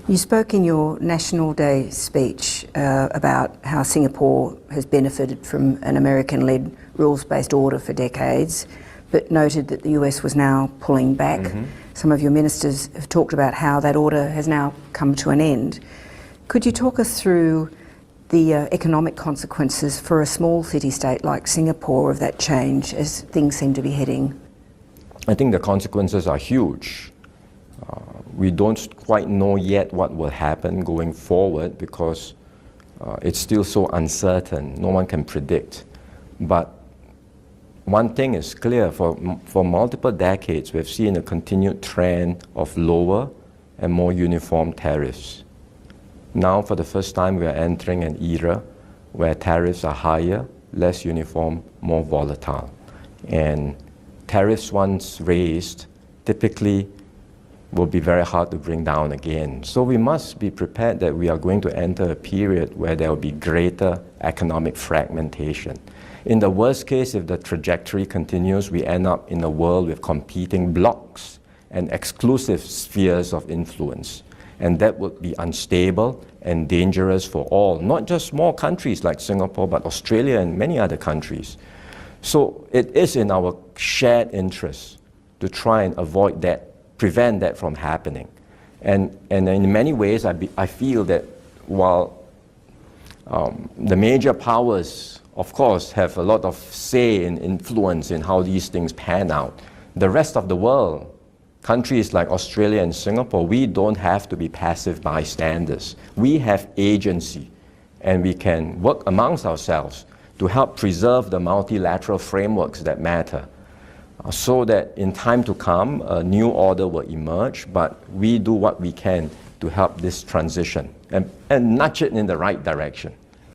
You spoke in your National Day speech about how Singapore has benefited from an American-led rules-based order for decades, but noted that the US was now pulling back. Mm-hmm. Some of your ministers have talked about how that order has now come to an end. Could you talk us through the economic consequences for a small city-state like Singapore of that change as things seem to be heading? I think the consequences are huge. We don't quite know yet what will happen going forward because it's still so uncertain. No one can predict. But one thing is clear, for multiple decades, we've seen a continued trend of lower and more uniform tariffs. Now, for the first time, we are entering an era where tariffs are higher, less uniform, more volatile. And tariffs once raised typically will be very hard to bring down again. So we must be prepared that we are going to enter a period where there will be greater economic fragmentation. In the worst case, if the trajectory continues, we end up in a world with competing blocs and exclusive spheres of influence. And that would be unstable and dangerous for all, not just small countries like Singapore, but Australia and many other countries. So it is in our shared interest to try and avoid that, prevent that from happening. And in many ways, I feel that while the major powers, of course, have a lot of say and influence in how these things pan out, the rest of the world, countries like Australia and Singapore, we don't have to be passive bystanders. We have agency, and we can work amongst ourselves to help preserve the multilateral frameworks that matter, so that in time to come, a new order will emerge, but we do what we can to help this transition and nudge it in the right direction.